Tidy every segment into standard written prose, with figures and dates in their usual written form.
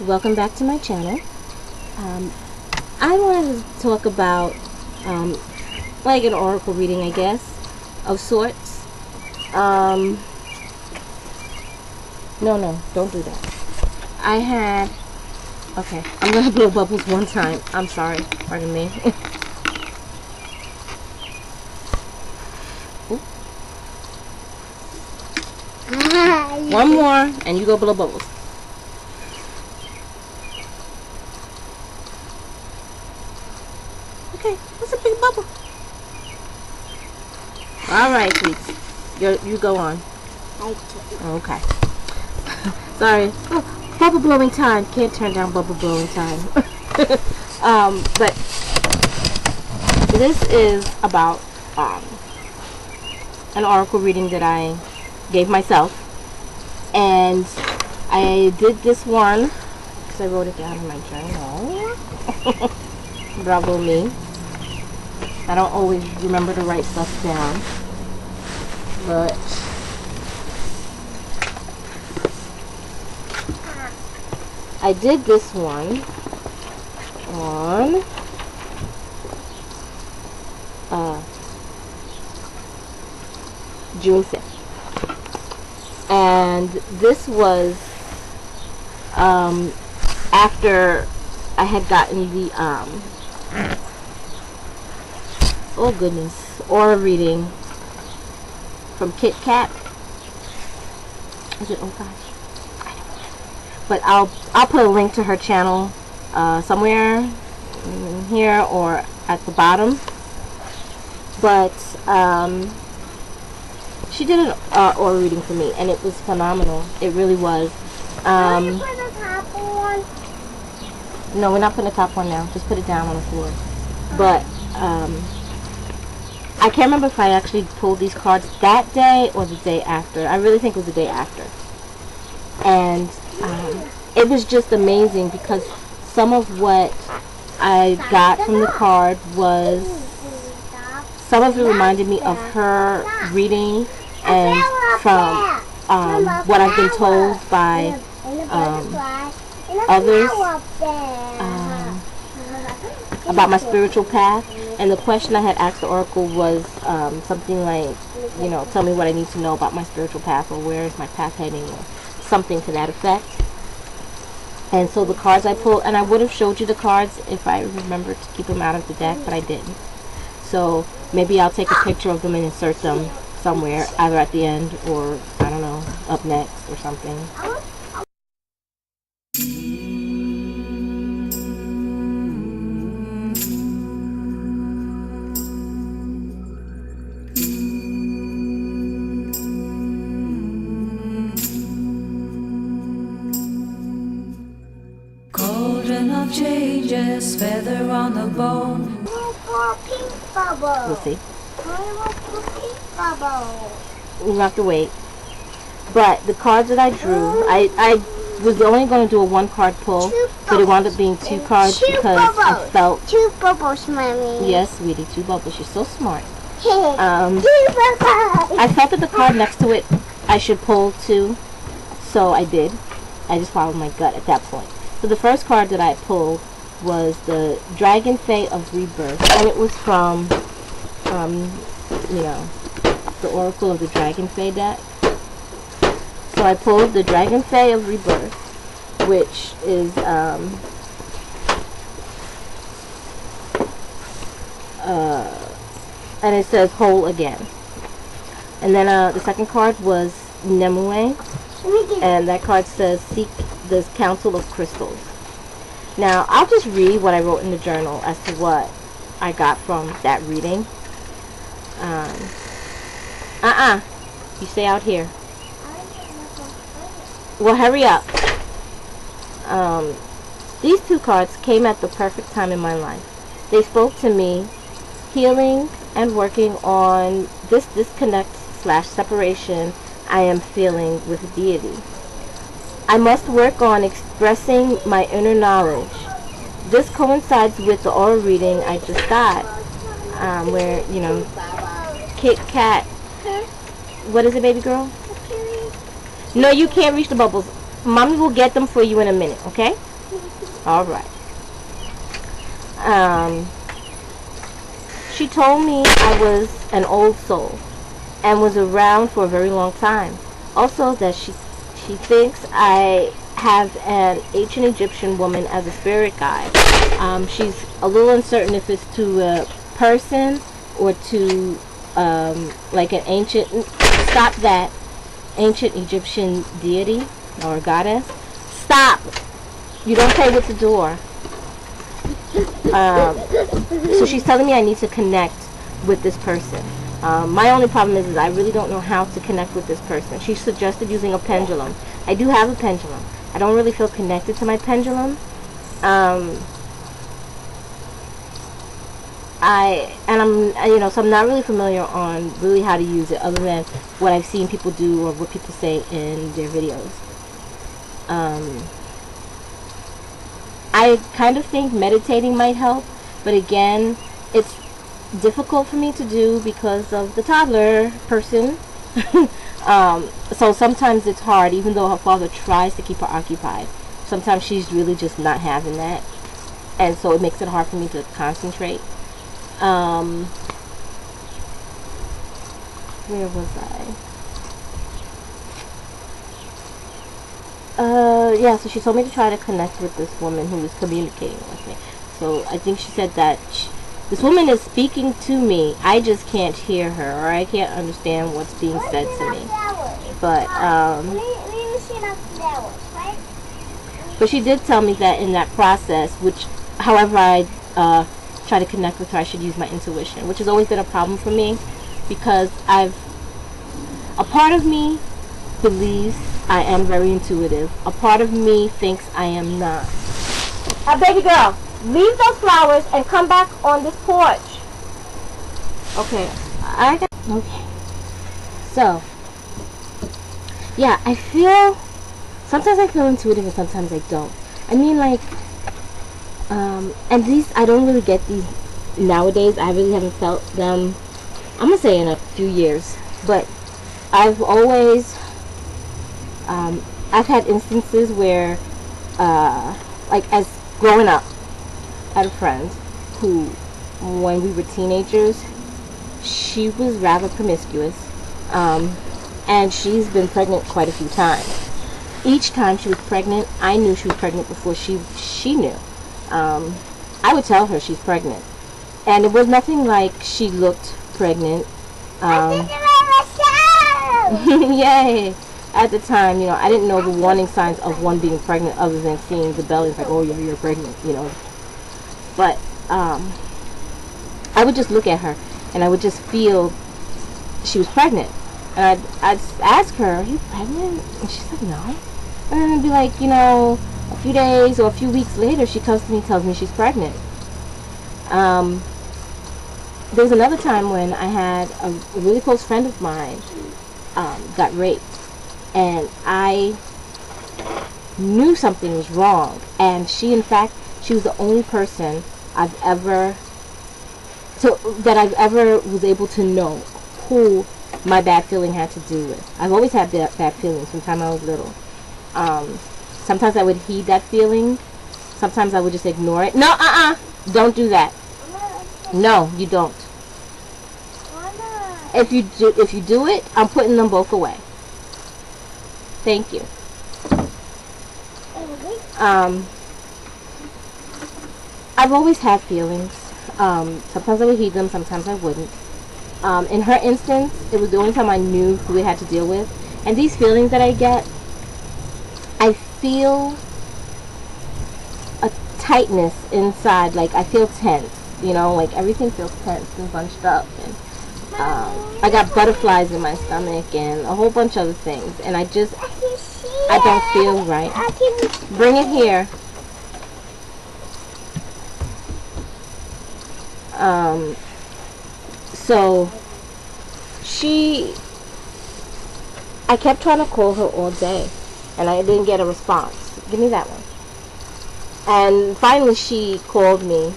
Welcome back to my channel. I wanted to talk about like an oracle reading, I guess, of sorts. No, don't do that. Okay, I'm gonna blow bubbles one time. I'm sorry, pardon me. One more, and you go blow bubbles. Okay, that's a big bubble. Alright, sweets. You go on. Okay. Sorry. Oh, bubble blowing time. Can't turn down bubble blowing time. But this is about an oracle reading that I gave myself. And I did this one because I wrote it down in my journal. Bravo me. I don't always remember to write stuff down, but I did this one on June 5th. And this was after I had gotten the oh goodness, aura reading from Kit Kat. Is it? Oh gosh, I don't know. But I'll put a link to her channel somewhere in here or at the bottom. But she did an aura reading for me, and it was phenomenal. It really was. Can you put the top on? No, we're not putting the top on now. Just put it down on the floor. But I can't remember if I actually pulled these cards that day or the day after. I really think it was the day after. And it was just amazing because some of what I got from the card was, some of it reminded me of her reading and from what I've been told by others about my spiritual path. And the question I had asked the oracle was something like, you know, tell me what I need to know about my spiritual path, or where is my path heading, or something to that effect. And so the cards I pulled, and I would have showed you the cards if I remembered to keep them out of the deck, but I didn't. So maybe I'll take a picture of them and insert them somewhere, either at the end or, I don't know, up next or something. Golden of changes, feather on the bone. Pink bubble. We'll see. Pink bubble. We'll have to wait. But the cards that I drew, I was only going to do a one card pull, but it wound up being two cards because I felt... Two bubbles, Mommy. Yes, sweetie, two bubbles. You're so smart. Two bubbles. I felt that the card next to it I should pull too, so I did. I just followed my gut at that point. So the first card that I pulled was the Dragon Fae of Rebirth, and it was from, you know, the Oracle of the Dragon Fae deck. So I pulled the Dragon Fae of Rebirth, which is, and it says whole again. And then the second card was Nemue, and that card says seek the Council of Crystals. Now, I'll just read what I wrote in the journal as to what I got from that reading. You stay out here. Well, hurry up. These two cards came at the perfect time in my life. They spoke to me, healing and working on this disconnect/separation I am feeling with deity. I must work on expressing my inner knowledge. This coincides with the aura reading I just got, where, you know, Kit Kat. What is it, baby girl? No, you can't reach the bubbles. Mommy will get them for you in a minute, okay? Alright. She told me I was an old soul and was around for a very long time. Also that she thinks I have an ancient Egyptian woman as a spirit guide. She's a little uncertain if it's to a person or to like an ancient, stop that, ancient Egyptian deity or goddess. Stop! You don't play with the door. So she's telling me I need to connect with this person. My only problem is I really don't know how to connect with this person. She suggested using a pendulum. I do have a pendulum. I don't really feel connected to my pendulum. So I'm not really familiar on really how to use it, other than what I've seen people do or what people say in their videos. I kind of think meditating might help, but again, it's difficult for me to do because of the toddler person. So sometimes it's hard, even though her father tries to keep her occupied. Sometimes she's really just not having that, and so it makes it hard for me to concentrate. Where was I? Yeah, so she told me to try to connect with this woman who was communicating with me. So I think she said that this woman is speaking to me. I just can't hear her, or I can't understand what's being said to me. But, but she did tell me that in that process, which, however I try to connect with her, I should use my intuition, which has always been a problem for me, because a part of me believes I am very intuitive. A part of me thinks I am not. Baby girl, leave those flowers and come back on this porch. Okay. Okay. So, yeah, sometimes I feel intuitive and sometimes I don't. I mean, like, and these, I don't really get these nowadays. I really haven't felt them, I'm gonna say in a few years. But I've always, I've had instances where, like, as growing up, I had a friend who, when we were teenagers, she was rather promiscuous, and she's been pregnant quite a few times. Each time she was pregnant, I knew she was pregnant before she knew. I would tell her she's pregnant, and it was nothing like she looked pregnant. Yay! At the time, I didn't know the warning signs of one being pregnant other than seeing the belly. It's like, oh yeah, you're pregnant, But I would just look at her, and I would just feel she was pregnant. And I'd ask her, are you pregnant? And she's like, no. And then it'd be like, a few days or a few weeks later, she comes to me and tells me she's pregnant. There was another time when I had a really close friend of mine got raped. And I knew something was wrong. And she was the only person that I've ever was able to know who my bad feeling had to do with. I've always had bad feelings from the time I was little. Sometimes I would heed that feeling. Sometimes I would just ignore it. No, don't do that. No, you don't. If you do it, I'm putting them both away. Thank you. I've always had feelings. Sometimes I would heed them, sometimes I wouldn't. In her instance, it was the only time I knew who we had to deal with. And these feelings that I get, I feel a tightness inside. Like, I feel tense. Like everything feels tense and bunched up. And I got butterflies in my stomach and a whole bunch of other things. And I don't feel right. Bring it here. So I kept trying to call her all day, and I didn't get a response. Give me that one. And finally she called me,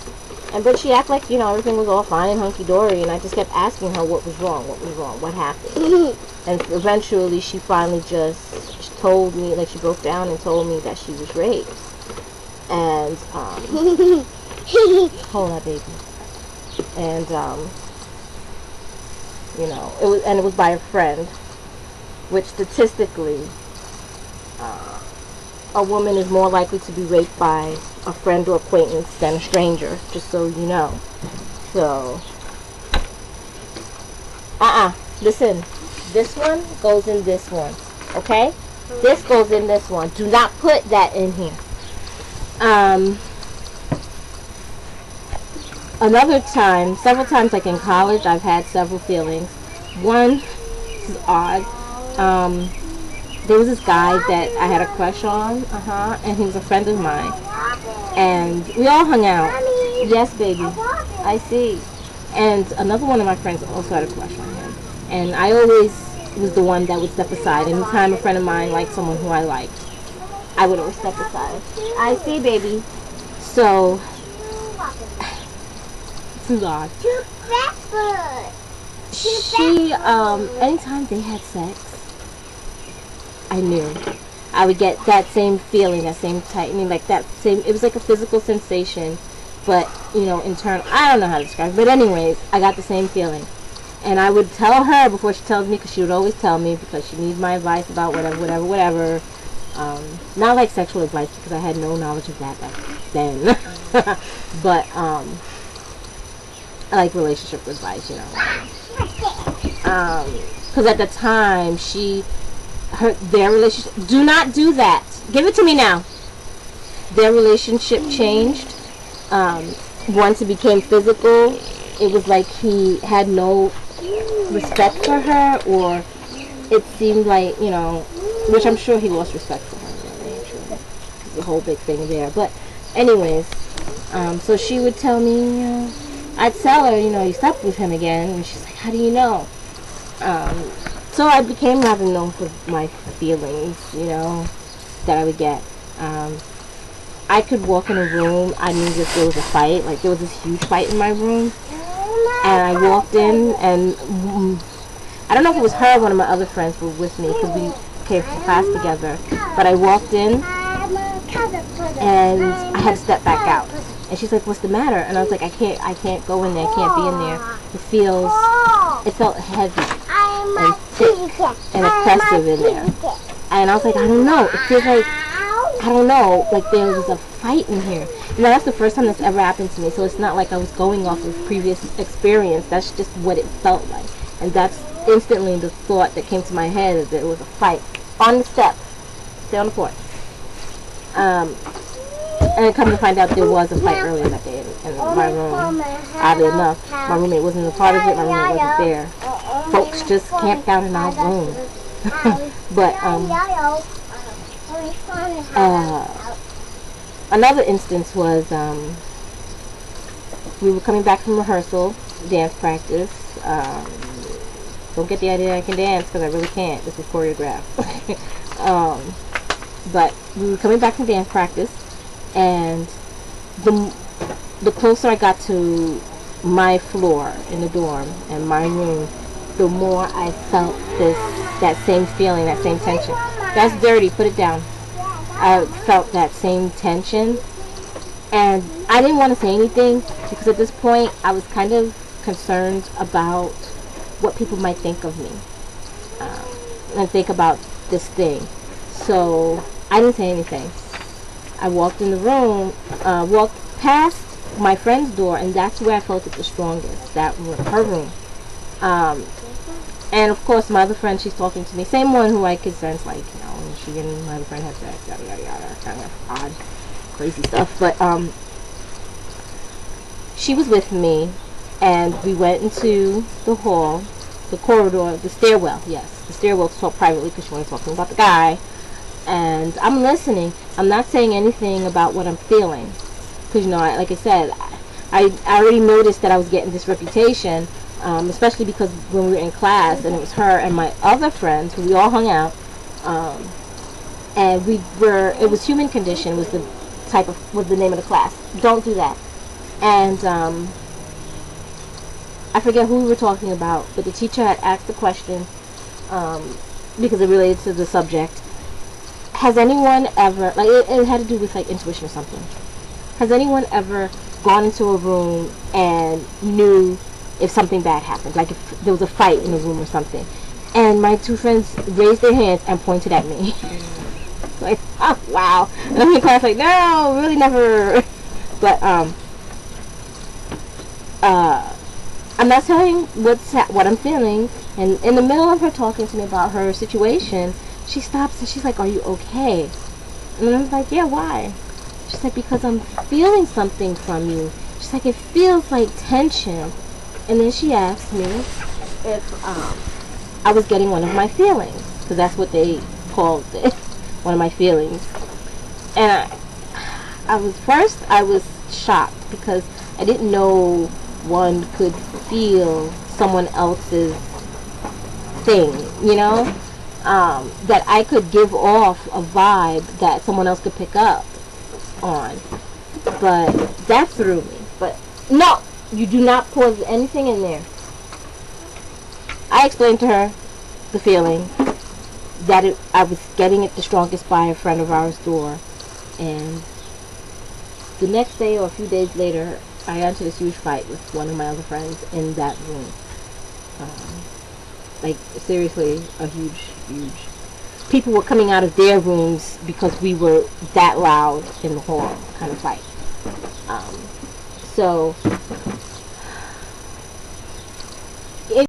but she acted like, everything was all fine and hunky-dory, and I just kept asking her what was wrong, what happened. And eventually she finally just told me, like, she broke down and told me that she was raped. And hold on, baby. And you know, it was by a friend, which statistically, a woman is more likely to be raped by a friend or acquaintance than a stranger. Just so you know. So, listen. This one goes in this one. Okay? This goes in this one. Do not put that in here. Another time, several times, like in college, I've had several feelings. One, this is odd. There was this guy that I had a crush on, and he was a friend of mine, and we all hung out. Yes, baby, I see. And another one of my friends also had a crush on him, and I always was the one that would step aside. Anytime a friend of mine liked someone who I liked, I would always step aside. I see, baby. So, this is odd. She, anytime they had sex, I knew I would get that same feeling, that same tightening, like that same, it was like a physical sensation, but, you know, internal, I don't know how to describe it, but anyways, I got the same feeling. And I would tell her before she tells me, because she would always tell me, because she needed my advice about whatever. Not like sexual advice, because I had no knowledge of that back then. But, I like relationship advice, you know. Because at the time, their relationship, do not do that. Give it to me now. Their relationship changed. Once it became physical, it was like he had no respect for her, or it seemed like, you know, which I'm sure he lost respect for her, really, truly. The whole big thing there. But anyways, so she would tell me, I'd tell her, you know, you slept with him again, and she's like, how do you know? So I became rather known for my feelings, you know, that I would get. I could walk in a room, I knew that there was a fight, like there was this huge fight in my room, and I walked in, and I don't know if it was her or one of my other friends were with me, because we came from class together, but I walked in, and I had to step back out, and she's like, what's the matter? And I was like, I can't go in there, I can't be in there, it felt heavy, and thick, and oppressive in there, and I was like, I don't know, it feels like, I don't know, like there was a fight in here. Now that's the first time that's ever happened to me, so it's not like I was going off of previous experience, that's just what it felt like. And that's instantly the thought that came to my head, that there was a fight on the step, stay on the porch. And come to find out there was a fight earlier that day in my room. Oddly enough, my roommate wasn't a part of it, my roommate wasn't there. Folks just camped out in our room. But, another instance was, we were coming back from rehearsal, dance practice. Don't get the idea I can dance, because I really can't. This is choreographed. But we were coming back from dance practice, and the closer I got to my floor in the dorm and my room, the more I felt that same feeling, that same tension. That's dirty, put it down. I felt that same tension, and I didn't want to say anything, because at this point I was kind of concerned about what people might think of me, and think about this thing. So I didn't say anything. I walked in the room, walked past my friend's door, and that's where I felt it the strongest, that room, her room. And of course my other friend, she's talking to me, same one who I could sense, like, you know, she and my other friend had sex, yada yada yada, kind of odd, crazy stuff. But she was with me, and we went into the hall, the corridor, the stairwell, yes, the stairwell, to talk privately, because she wanted to talk to me about the guy. And I'm listening. I'm not saying anything about what I'm feeling, because, you know, like I said, I already noticed that I was getting this reputation, especially because when we were in class, and it was her and my other friends, who we all hung out, and it was Human Condition was the name of the class. Don't do that. And I forget who we were talking about, but the teacher had asked the question, because it related to the subject, has anyone ever, like, it had to do with like intuition or something. Has anyone ever gone into a room and knew if something bad happened, like if there was a fight in the room or something, and my two friends raised their hands and pointed at me? Like, oh wow. And I'm in class like, no, really never. But I'm not telling what I'm feeling. And in the middle of her talking to me about her situation, she stops and she's like, are you okay? And I'm like, yeah, why? She's like, because I'm feeling something from you. She's like, it feels like tension. And then she asked me if I was getting one of my feelings, because that's what they called it, one of my feelings. And I was shocked because I didn't know one could feel someone else's thing, you know, that I could give off a vibe that someone else could pick up on. But that threw me. But no, you do not pour anything in there. I explained to her the feeling that I was getting it the strongest by a friend of ours' door, and the next day or a few days later, I got into this huge fight with one of my other friends in that room. Like, seriously, a huge. People were coming out of their rooms because we were that loud in the hall, kind of fight. So